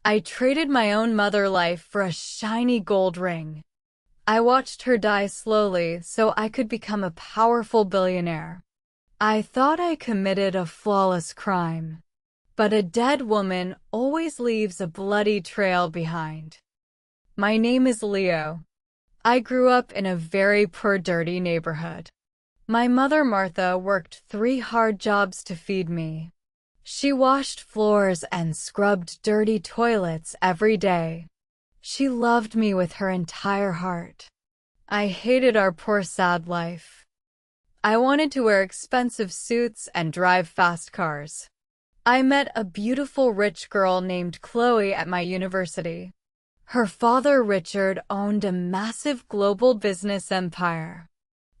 I traded my own mother life for a shiny gold ring. I watched her die slowly so I could become a powerful billionaire. I thought I committed a flawless crime. But a dead woman always leaves a bloody trail behind. My name is Leo. I grew up in a very poor, dirty neighborhood. My mother, Martha, worked 3 hard jobs to feed me. She washed floors and scrubbed dirty toilets every day. She loved me with her entire heart. I hated our poor, sad life. I wanted to wear expensive suits and drive fast cars. I met a beautiful rich girl named Chloe at my university. Her father, Richard, owned a massive global business empire.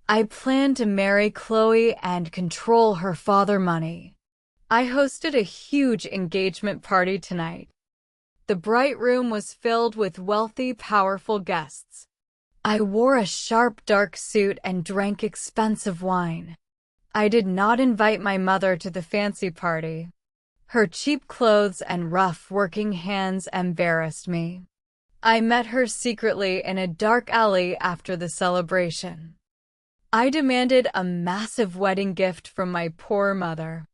I planned to marry Chloe and control her father's money. I hosted a huge engagement party tonight. The bright room was filled with wealthy, powerful guests. I wore a sharp, dark suit and drank expensive wine. I did not invite my mother to the fancy party. Her cheap clothes and rough working hands embarrassed me. I met her secretly in a dark alley after the celebration. I demanded a massive wedding gift from my poor mother.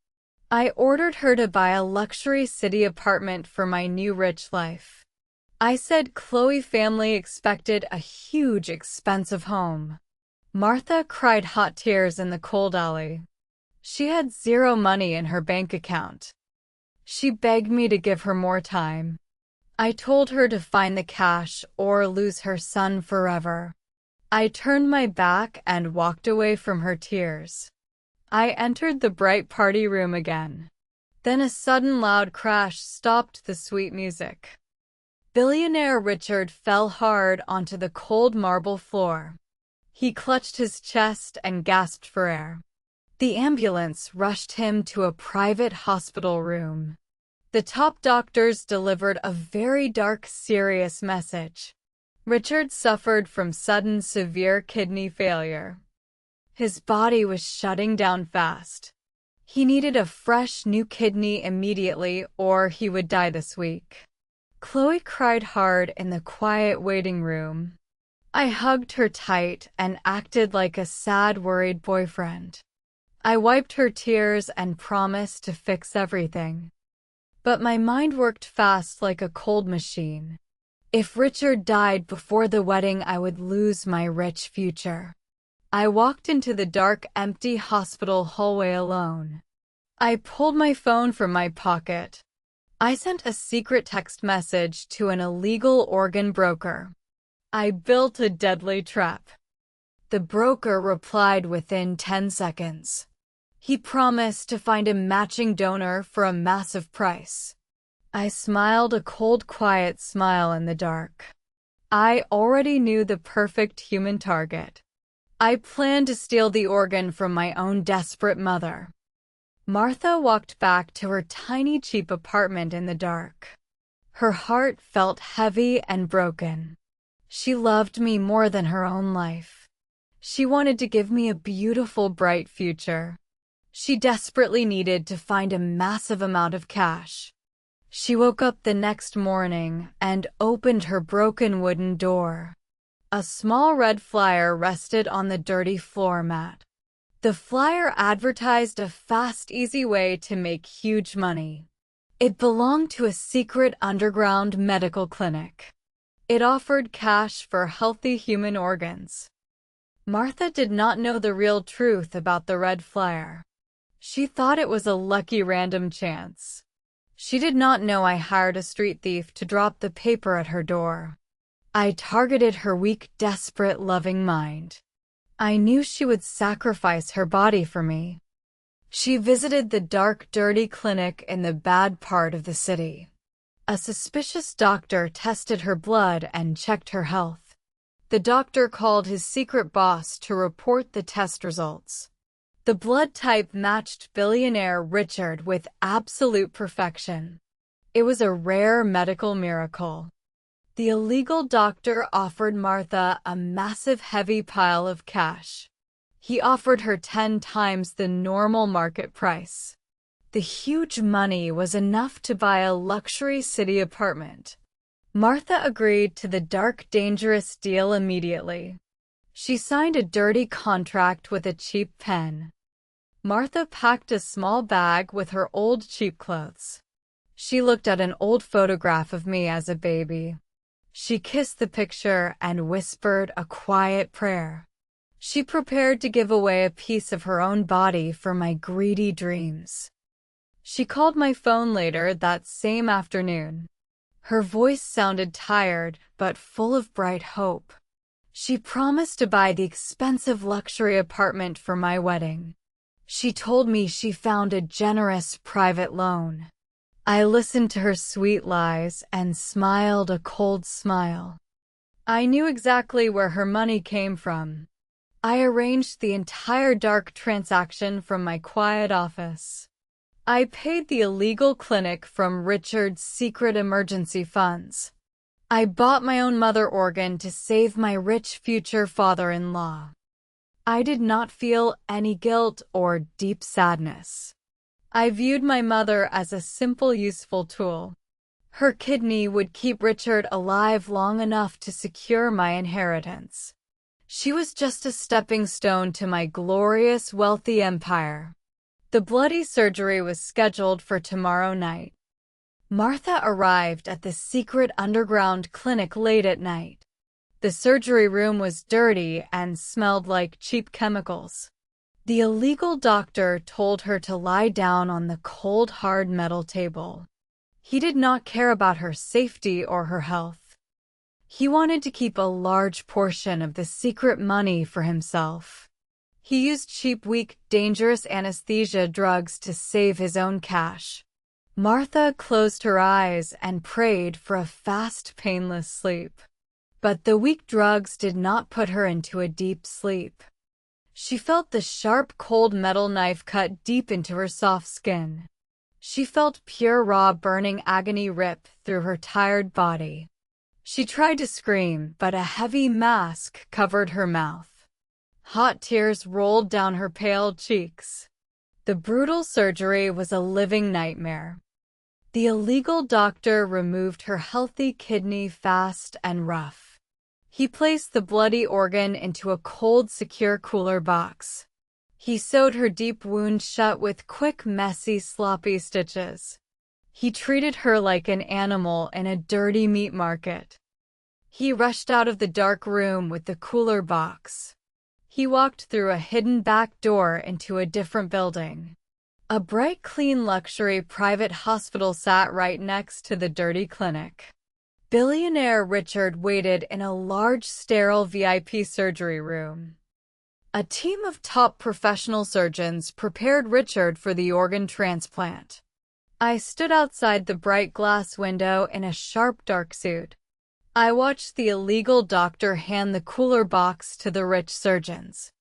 I ordered her to buy a luxury city apartment for my new rich life. I said Chloe's family expected a huge, expensive home. Martha cried hot tears in the cold alley. She had 0 money in her bank account. She begged me to give her more time. I told her to find the cash or lose her son forever. I turned my back and walked away from her tears. I entered the bright party room again. Then a sudden loud crash stopped the sweet music. Billionaire Richard fell hard onto the cold marble floor. He clutched his chest and gasped for air. The ambulance rushed him to a private hospital room. The top doctors delivered a very dark, serious message. Richard suffered from sudden severe kidney failure. His body was shutting down fast. He needed a fresh new kidney immediately or he would die this week. Chloe cried hard in the quiet waiting room. I hugged her tight and acted like a sad, worried boyfriend. I wiped her tears and promised to fix everything. But my mind worked fast like a cold machine. If Richard died before the wedding, I would lose my rich future. I walked into the dark, empty hospital hallway alone. I pulled my phone from my pocket. I sent a secret text message to an illegal organ broker. I built a deadly trap. The broker replied within 10 seconds. He promised to find a matching donor for a massive price. I smiled a cold, quiet smile in the dark. I already knew the perfect human target. I planned to steal the organ from my own desperate mother. Martha walked back to her tiny, cheap apartment in the dark. Her heart felt heavy and broken. She loved me more than her own life. She wanted to give me a beautiful, bright future. She desperately needed to find a massive amount of cash. She woke up the next morning and opened her broken wooden door. A small red flyer rested on the dirty floor mat. The flyer advertised a fast, easy way to make huge money. It belonged to a secret underground medical clinic. It offered cash for healthy human organs. Martha did not know the real truth about the red flyer. She thought it was a lucky random chance. She did not know I hired a street thief to drop the paper at her door. I targeted her weak, desperate, loving mind. I knew she would sacrifice her body for me. She visited the dark, dirty clinic in the bad part of the city. A suspicious doctor tested her blood and checked her health. The doctor called his secret boss to report the test results. The blood type matched billionaire Richard with absolute perfection. It was a rare medical miracle. The illegal doctor offered Martha a massive, heavy pile of cash. He offered her 10 times the normal market price. The huge money was enough to buy a luxury city apartment. Martha agreed to the dark, dangerous deal immediately. She signed a dirty contract with a cheap pen. Martha packed a small bag with her old cheap clothes. She looked at an old photograph of me as a baby. She kissed the picture and whispered a quiet prayer. She prepared to give away a piece of her own body for my greedy dreams. She called my phone later that same afternoon. Her voice sounded tired, but full of bright hope. She promised to buy the expensive luxury apartment for my wedding. She told me she found a generous private loan. I listened to her sweet lies and smiled a cold smile. I knew exactly where her money came from. I arranged the entire dark transaction from my quiet office. I paid the illegal clinic from Richard's secret emergency funds. I bought my own mother organ to save my rich future father-in-law. I did not feel any guilt or deep sadness. I viewed my mother as a simple, useful tool. Her kidney would keep Richard alive long enough to secure my inheritance. She was just a stepping stone to my glorious, wealthy empire. The bloody surgery was scheduled for tomorrow night. Martha arrived at the secret underground clinic late at night. The surgery room was dirty and smelled like cheap chemicals. The illegal doctor told her to lie down on the cold, hard metal table. He did not care about her safety or her health. He wanted to keep a large portion of the secret money for himself. He used cheap, weak, dangerous anesthesia drugs to save his own cash. Martha closed her eyes and prayed for a fast, painless sleep. But the weak drugs did not put her into a deep sleep. She felt the sharp, cold metal knife cut deep into her soft skin. She felt pure, raw, burning agony rip through her tired body. She tried to scream, but a heavy mask covered her mouth. Hot tears rolled down her pale cheeks. The brutal surgery was a living nightmare. The illegal doctor removed her healthy kidney fast and rough. He placed the bloody organ into a cold, secure cooler box. He sewed her deep wound shut with quick, messy, sloppy stitches. He treated her like an animal in a dirty meat market. He rushed out of the dark room with the cooler box. He walked through a hidden back door into a different building. A bright, clean luxury private hospital sat right next to the dirty clinic. Billionaire Richard waited in a large, sterile VIP surgery room. A team of top professional surgeons prepared Richard for the organ transplant. I stood outside the bright glass window in a sharp, dark suit. I watched the illegal doctor hand the cooler box to the rich surgeons.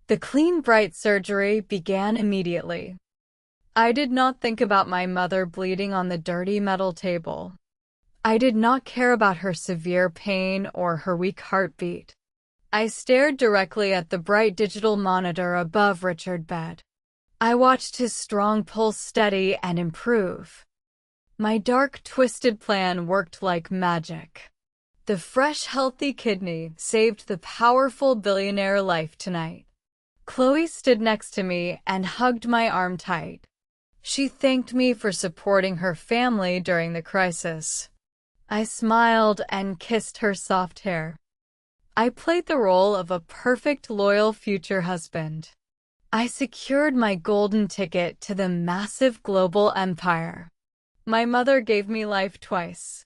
The clean, bright surgery began immediately. I did not think about my mother bleeding on the dirty metal table. I did not care about her severe pain or her weak heartbeat. I stared directly at the bright digital monitor above Richard's bed. I watched his strong pulse steady and improve. My dark, twisted plan worked like magic. The fresh, healthy kidney saved the powerful billionaire life tonight. Chloe stood next to me and hugged my arm tight. She thanked me for supporting her family during the crisis. I smiled and kissed her soft hair. I played the role of a perfect, loyal future husband. I secured my golden ticket to the massive global empire. My mother gave me life twice.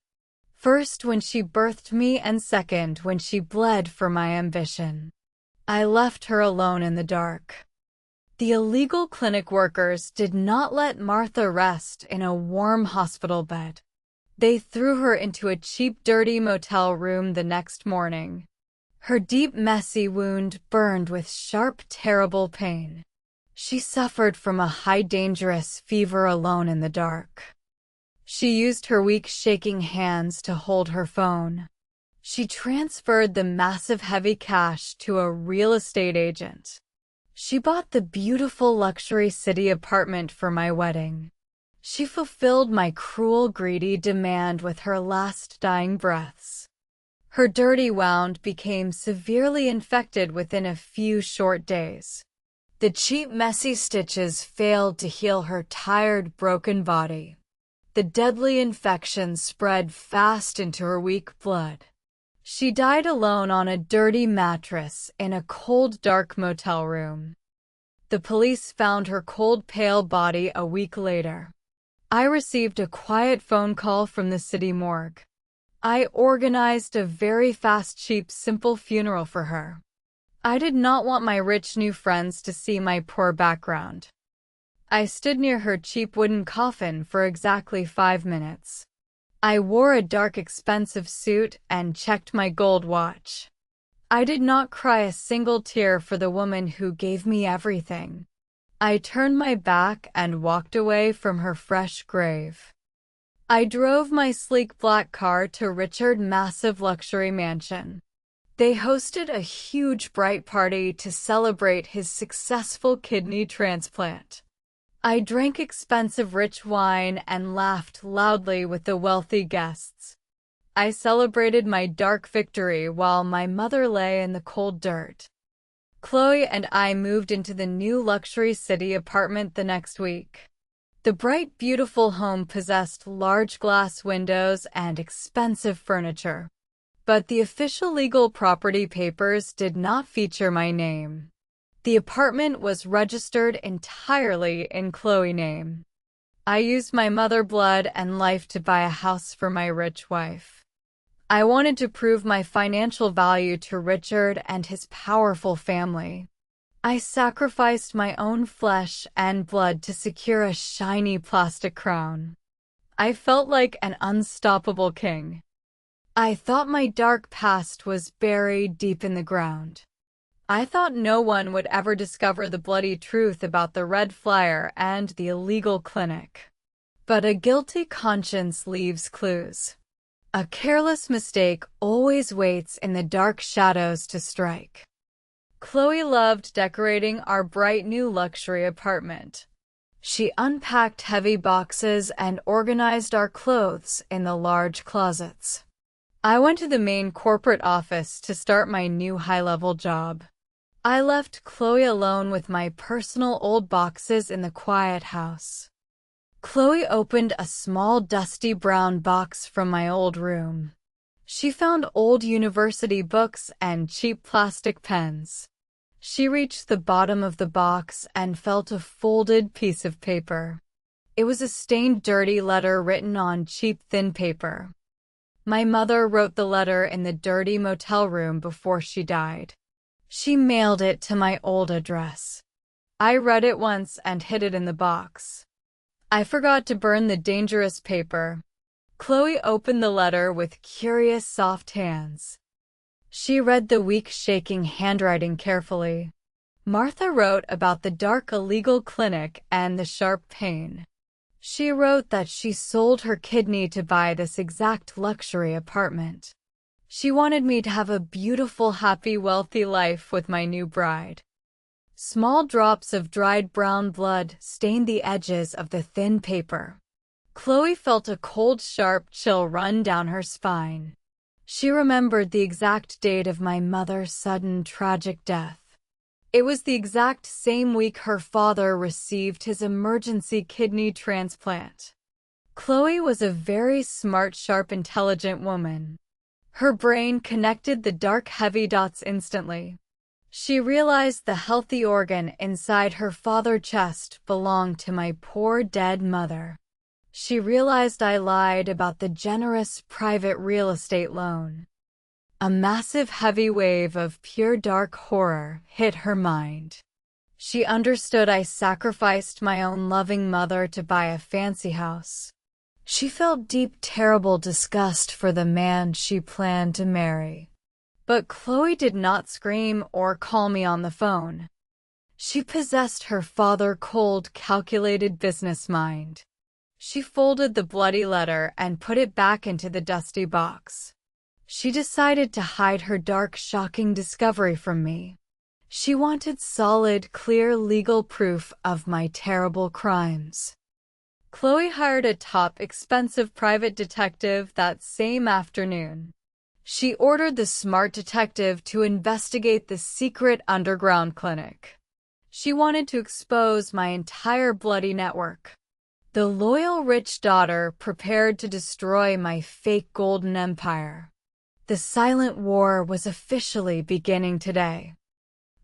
First when she birthed me, and second when she bled for my ambition. I left her alone in the dark. The illegal clinic workers did not let Martha rest in a warm hospital bed. They threw her into a cheap, dirty motel room the next morning. Her deep, messy wound burned with sharp, terrible pain. She suffered from a high, dangerous fever alone in the dark. She used her weak, shaking hands to hold her phone. She transferred the massive, heavy cash to a real estate agent. She bought the beautiful luxury city apartment for my wedding. She fulfilled my cruel, greedy demand with her last dying breaths. Her dirty wound became severely infected within a few short days. The cheap, messy stitches failed to heal her tired, broken body. The deadly infection spread fast into her weak blood. She died alone on a dirty mattress in a cold, dark motel room. The police found her cold, pale body a week later. I received a quiet phone call from the city morgue. I organized a very fast, cheap, simple funeral for her. I did not want my rich new friends to see my poor background. I stood near her cheap wooden coffin for exactly 5 minutes. I wore a dark, expensive suit and checked my gold watch. I did not cry a single tear for the woman who gave me everything. I turned my back and walked away from her fresh grave. I drove my sleek black car to Richard's massive luxury mansion. They hosted a huge bright party to celebrate his successful kidney transplant. I drank expensive rich wine and laughed loudly with the wealthy guests. I celebrated my dark victory while my mother lay in the cold dirt. Chloe and I moved into the new luxury city apartment the next week. The bright, beautiful home possessed large glass windows and expensive furniture. But the official legal property papers did not feature my name. The apartment was registered entirely in Chloe's name. I used my mother blood and life to buy a house for my rich wife. I wanted to prove my financial value to Richard and his powerful family. I sacrificed my own flesh and blood to secure a shiny plastic crown. I felt like an unstoppable king. I thought my dark past was buried deep in the ground. I thought no one would ever discover the bloody truth about the red flyer and the illegal clinic. But a guilty conscience leaves clues. A careless mistake always waits in the dark shadows to strike. Chloe loved decorating our bright new luxury apartment. She unpacked heavy boxes and organized our clothes in the large closets. I went to the main corporate office to start my new high-level job. I left Chloe alone with my personal old boxes in the quiet house. Chloe opened a small dusty brown box from my old room. She found old university books and cheap plastic pens. She reached the bottom of the box and felt a folded piece of paper. It was a stained, dirty letter written on cheap, thin paper. My mother wrote the letter in the dirty motel room before she died. She mailed it to my old address. I read it once and hid it in the box. I forgot to burn the dangerous paper. Chloe opened the letter with curious, soft hands. She read the weak, shaking handwriting carefully. Martha wrote about the dark, illegal clinic and the sharp pain. She wrote that she sold her kidney to buy this exact luxury apartment. She wanted me to have a beautiful, happy, wealthy life with my new bride. Small drops of dried brown blood stained the edges of the thin paper. Chloe felt a cold, sharp chill run down her spine. She remembered the exact date of my mother's sudden, tragic death. It was the exact same week her father received his emergency kidney transplant. Chloe was a very smart, sharp, intelligent woman. Her brain connected the dark, heavy dots instantly. She realized the healthy organ inside her father's chest belonged to my poor dead mother. She realized I lied about the generous private real estate loan. A massive, heavy wave of pure dark horror hit her mind. She understood I sacrificed my own loving mother to buy a fancy house. She felt deep, terrible disgust for the man she planned to marry. But Chloe did not scream or call me on the phone. She possessed her father's cold, calculated business mind. She folded the bloody letter and put it back into the dusty box. She decided to hide her dark, shocking discovery from me. She wanted solid, clear legal proof of my terrible crimes. Chloe hired a top, expensive private detective that same afternoon. She ordered the smart detective to investigate the secret underground clinic. She wanted to expose my entire bloody network. The loyal rich daughter prepared to destroy my fake golden empire. The silent war was officially beginning today.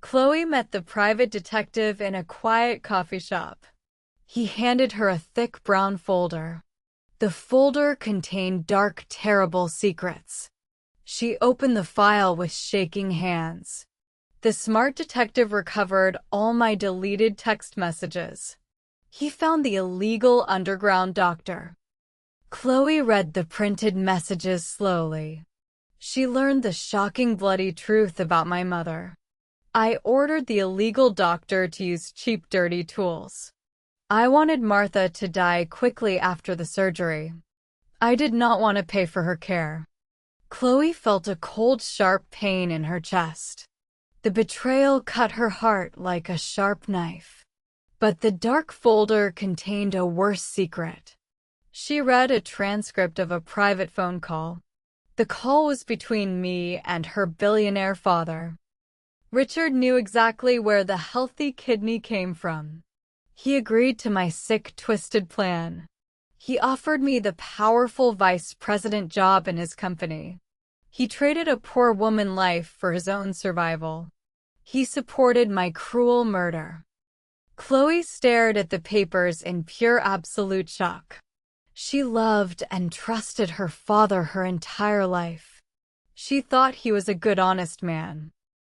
Chloe met the private detective in a quiet coffee shop. He handed her a thick brown folder. The folder contained dark, terrible secrets. She opened the file with shaking hands. The smart detective recovered all my deleted text messages. He found the illegal underground doctor. Chloe read the printed messages slowly. She learned the shocking, bloody truth about my mother. I ordered the illegal doctor to use cheap, dirty tools. I wanted Martha to die quickly after the surgery. I did not want to pay for her care. Chloe felt a cold, sharp pain in her chest. The betrayal cut her heart like a sharp knife. But the dark folder contained a worse secret. She read a transcript of a private phone call. The call was between me and her billionaire father. Richard knew exactly where the healthy kidney came from. He agreed to my sick, twisted plan. He offered me the powerful vice president job in his company. He traded a poor woman's life for his own survival. He supported my cruel murder. Chloe stared at the papers in pure absolute shock. She loved and trusted her father her entire life. She thought he was a good, honest man.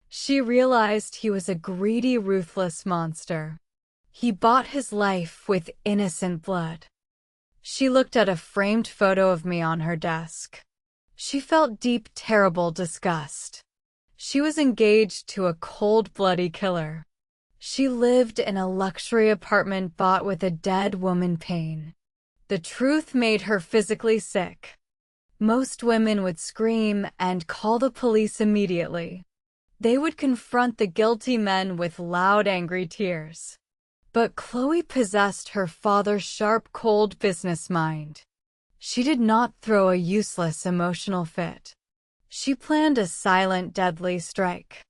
She realized he was a greedy, ruthless monster. He bought his life with innocent blood. She looked at a framed photo of me on her desk. She felt deep, terrible disgust. She was engaged to a cold-blooded killer. She lived in a luxury apartment bought with a dead woman pain. The truth made her physically sick. Most women would scream and call the police immediately. They would confront the guilty men with loud, angry tears. But Chloe possessed her father's sharp, cold business mind. She did not throw a useless emotional fit. She planned a silent, deadly strike.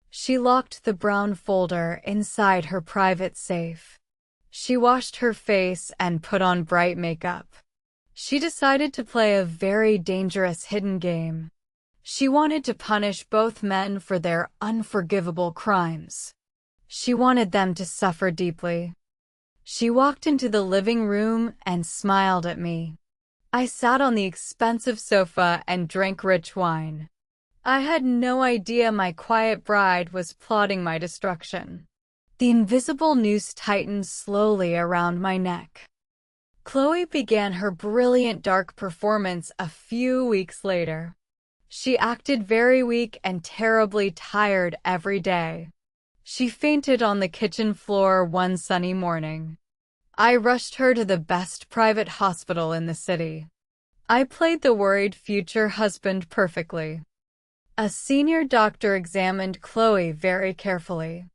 She locked the brown folder inside her private safe. She washed her face and put on bright makeup. She decided to play a very dangerous hidden game. She wanted to punish both men for their unforgivable crimes. She wanted them to suffer deeply. She walked into the living room and smiled at me. I sat on the expensive sofa and drank rich wine. I had no idea my quiet bride was plotting my destruction. The invisible noose tightened slowly around my neck. Chloe began her brilliant dark performance a few weeks later. She acted very weak and terribly tired every day. She fainted on the kitchen floor one sunny morning. I rushed her to the best private hospital in the city. I played the worried future husband perfectly. A senior doctor examined Chloe very carefully.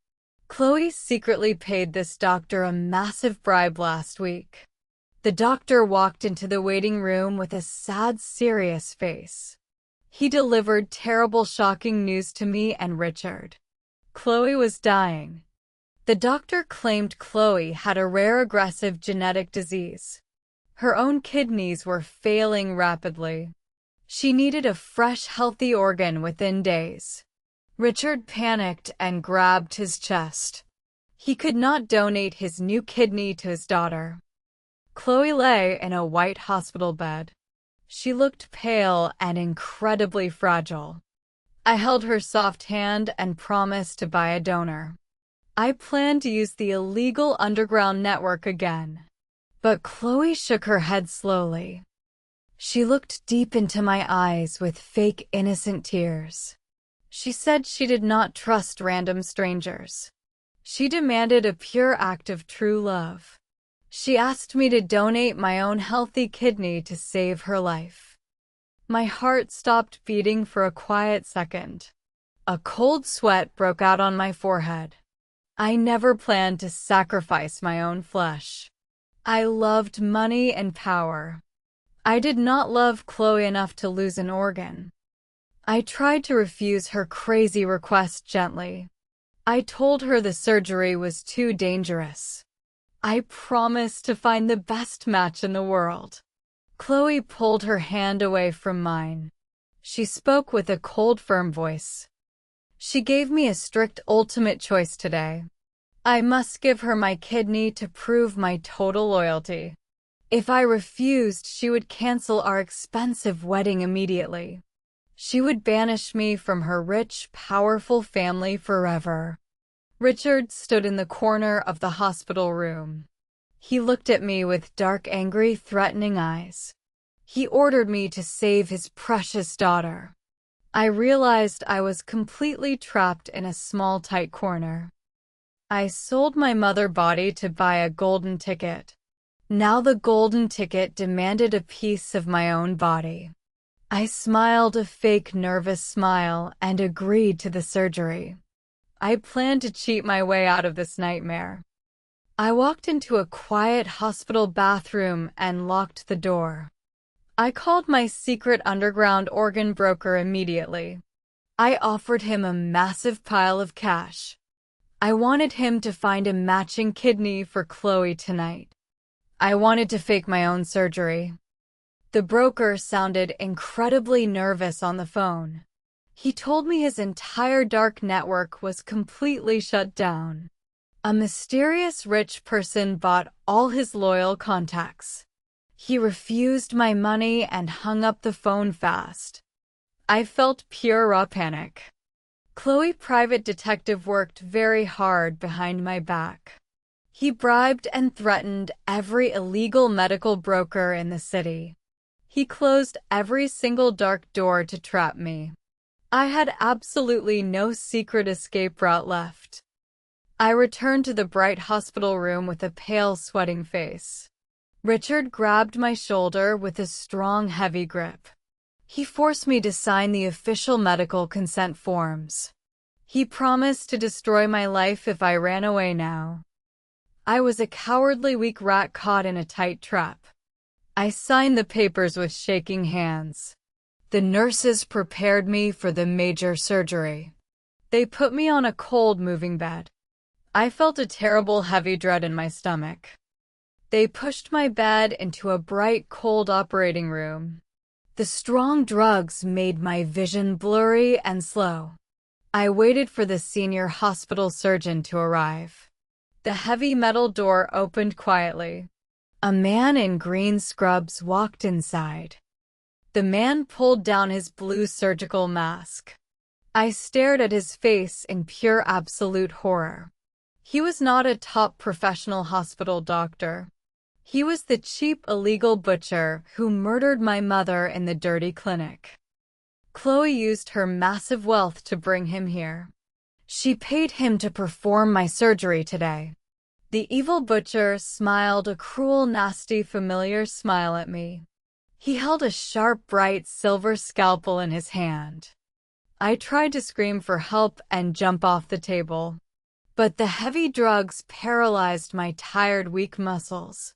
Chloe secretly paid this doctor a massive bribe last week. The doctor walked into the waiting room with a sad, serious face. He delivered terrible, shocking news to me and Richard. Chloe was dying. The doctor claimed Chloe had a rare, aggressive genetic disease. Her own kidneys were failing rapidly. She needed a fresh, healthy organ within days. Richard panicked and grabbed his chest. He could not donate his new kidney to his daughter. Chloe lay in a white hospital bed. She looked pale and incredibly fragile. I held her soft hand and promised to buy a donor. I planned to use the illegal underground network again. But Chloe shook her head slowly. She looked deep into my eyes with fake, innocent tears. She said she did not trust random strangers. She demanded a pure act of true love. She asked me to donate my own healthy kidney to save her life. My heart stopped beating for a quiet second. A cold sweat broke out on my forehead. I never planned to sacrifice my own flesh. I loved money and power. I did not love Chloe enough to lose an organ. I tried to refuse her crazy request gently. I told her the surgery was too dangerous. I promised to find the best match in the world. Chloe pulled her hand away from mine. She spoke with a cold, firm voice. She gave me a strict ultimate choice today. I must give her my kidney to prove my total loyalty. If I refused, she would cancel our expensive wedding immediately. She would banish me from her rich, powerful family forever. Richard stood in the corner of the hospital room. He looked at me with dark, angry, threatening eyes. He ordered me to save his precious daughter. I realized I was completely trapped in a small, tight corner. I sold my mother body to buy a golden ticket. Now the golden ticket demanded a piece of my own body. I smiled a fake, nervous smile and agreed to the surgery. I planned to cheat my way out of this nightmare. I walked into a quiet hospital bathroom and locked the door. I called my secret underground organ broker immediately. I offered him a massive pile of cash. I wanted him to find a matching kidney for Chloe tonight. I wanted to fake my own surgery. The broker sounded incredibly nervous on the phone. He told me his entire dark network was completely shut down. A mysterious rich person bought all his loyal contacts. He refused my money and hung up the phone fast. I felt pure raw panic. Chloe's private detective worked very hard behind my back. He bribed and threatened every illegal medical broker in the city. He closed every single dark door to trap me. I had absolutely no secret escape route left. I returned to the bright hospital room with a pale, sweating face. Richard grabbed my shoulder with a strong, heavy grip. He forced me to sign the official medical consent forms. He promised to destroy my life if I ran away now. I was a cowardly, weak rat caught in a tight trap. I signed the papers with shaking hands. The nurses prepared me for the major surgery. They put me on a cold, moving bed. I felt a terrible, heavy dread in my stomach. They pushed my bed into a bright, cold operating room. The strong drugs made my vision blurry and slow. I waited for the senior hospital surgeon to arrive. The heavy metal door opened quietly. A man in green scrubs walked inside. The man pulled down his blue surgical mask. I stared at his face in pure absolute horror. He was not a top professional hospital doctor. He was the cheap illegal butcher who murdered my mother in the dirty clinic. Chloe used her massive wealth to bring him here. She paid him to perform my surgery today. The evil butcher smiled a cruel, nasty, familiar smile at me. He held a sharp, bright silver scalpel in his hand. I tried to scream for help and jump off the table. But the heavy drugs paralyzed my tired, weak muscles.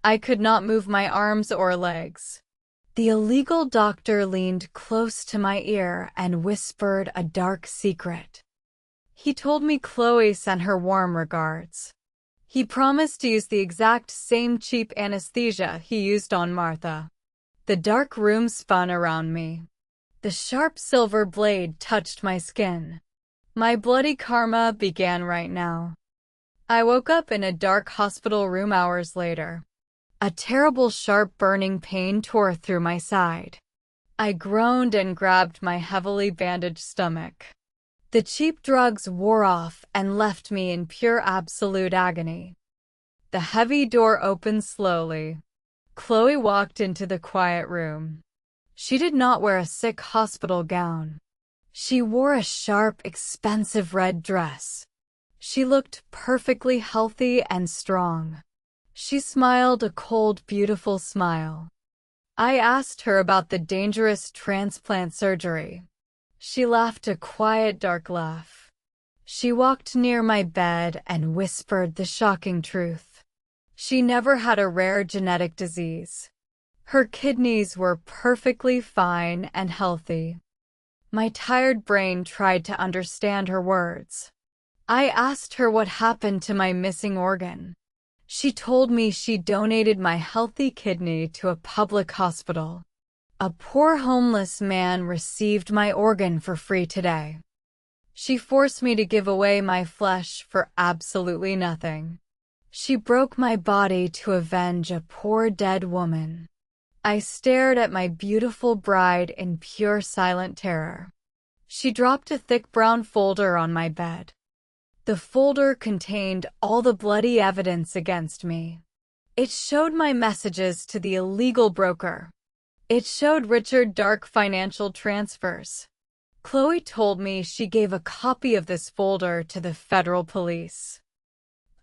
I could not move my arms or legs. The illegal doctor leaned close to my ear and whispered a dark secret. He told me Chloe sent her warm regards. He promised to use the exact same cheap anesthesia he used on Martha. The dark room spun around me. The sharp silver blade touched my skin. My bloody karma began right now. I woke up in a dark hospital room hours later. A terrible, sharp, burning pain tore through my side. I groaned and grabbed my heavily bandaged stomach. The cheap drugs wore off and left me in pure absolute agony. The heavy door opened slowly. Chloe walked into the quiet room. She did not wear a sick hospital gown. She wore a sharp, expensive red dress. She looked perfectly healthy and strong. She smiled a cold, beautiful smile. I asked her about the dangerous transplant surgery. She laughed a quiet, dark laugh. She walked near my bed and whispered the shocking truth. She never had a rare genetic disease. Her kidneys were perfectly fine and healthy. My tired brain tried to understand her words. I asked her what happened to my missing organ. She told me she donated my healthy kidney to a public hospital. A poor homeless man received my organ for free today. She forced me to give away my flesh for absolutely nothing. She broke my body to avenge a poor dead woman. I stared at my beautiful bride in pure silent terror. She dropped a thick brown folder on my bed. The folder contained all the bloody evidence against me. It showed my messages to the illegal broker. It showed Richard dark financial transfers. Chloe told me she gave a copy of this folder to the federal police.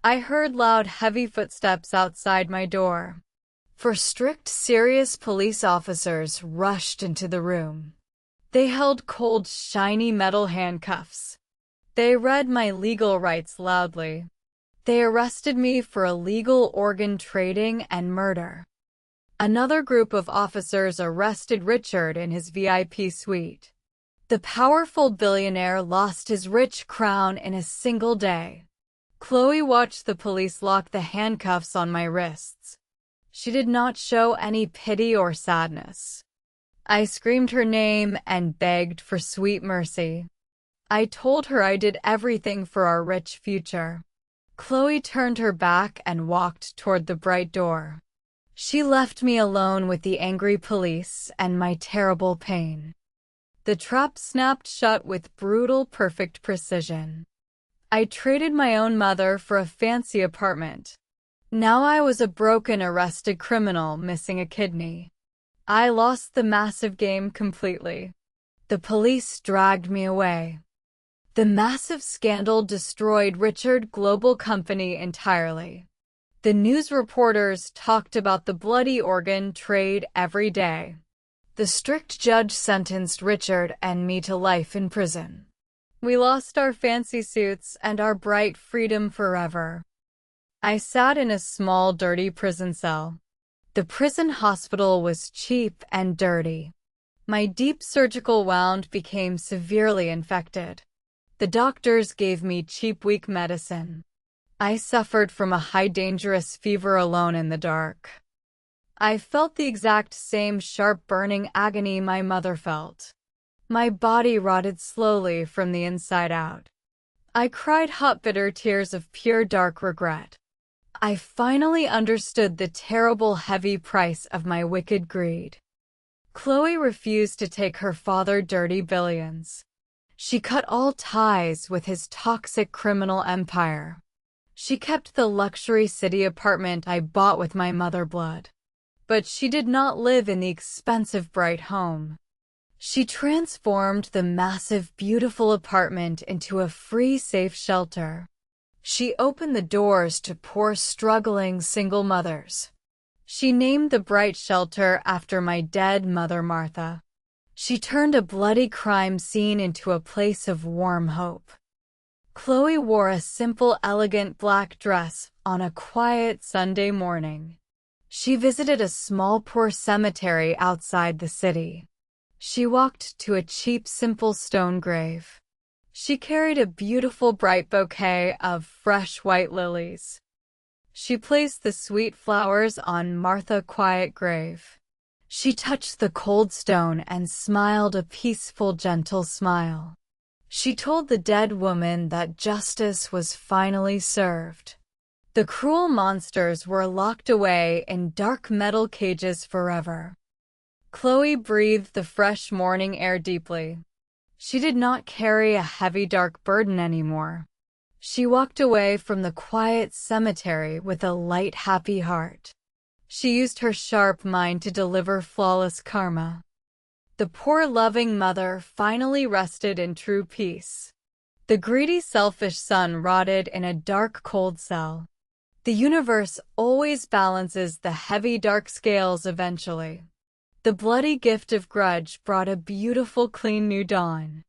I heard loud, heavy footsteps outside my door. Four strict, serious police officers rushed into the room. They held cold, shiny metal handcuffs. They read my legal rights loudly. They arrested me for illegal organ trading and murder. Another group of officers arrested Richard in his VIP suite. The powerful billionaire lost his rich crown in a single day. Chloe watched the police lock the handcuffs on my wrists. She did not show any pity or sadness. I screamed her name and begged for sweet mercy. I told her I did everything for our rich future. Chloe turned her back and walked toward the bright door. She left me alone with the angry police and my terrible pain. The trap snapped shut with brutal, perfect precision. I traded my own mother for a fancy apartment. Now I was a broken, arrested criminal missing a kidney. I lost the massive game completely. The police dragged me away. The massive scandal destroyed Richard Global Company entirely. The news reporters talked about the bloody organ trade every day. The strict judge sentenced Richard and me to life in prison. We lost our fancy suits and our bright freedom forever. I sat in a small, dirty prison cell. The prison hospital was cheap and dirty. My deep surgical wound became severely infected. The doctors gave me cheap, weak medicine. I suffered from a high, dangerous fever alone in the dark. I felt the exact same sharp, burning agony my mother felt. My body rotted slowly from the inside out. I cried hot, bitter tears of pure, dark regret. I finally understood the terrible, heavy price of my wicked greed. Chloe refused to take her father dirty billions. She cut all ties with his toxic criminal empire. She kept the luxury city apartment I bought with my mother blood. But she did not live in the expensive, bright home. She transformed the massive, beautiful apartment into a free, safe shelter. She opened the doors to poor, struggling single mothers. She named the bright shelter after my dead mother, Martha. She turned a bloody crime scene into a place of warm hope. Chloe wore a simple, elegant black dress on a quiet Sunday morning. She visited a small, poor cemetery outside the city. She walked to a cheap, simple stone grave. She carried a beautiful, bright bouquet of fresh white lilies. She placed the sweet flowers on Martha's quiet grave. She touched the cold stone and smiled a peaceful, gentle smile. She told the dead woman that justice was finally served. The cruel monsters were locked away in dark metal cages forever. Chloe breathed the fresh morning air deeply. She did not carry a heavy, dark burden anymore. She walked away from the quiet cemetery with a light, happy heart. She used her sharp mind to deliver flawless karma. The poor, loving mother finally rested in true peace. The greedy, selfish son rotted in a dark, cold cell. The universe always balances the heavy, dark scales eventually. The bloody gift of grudge brought a beautiful, clean new dawn.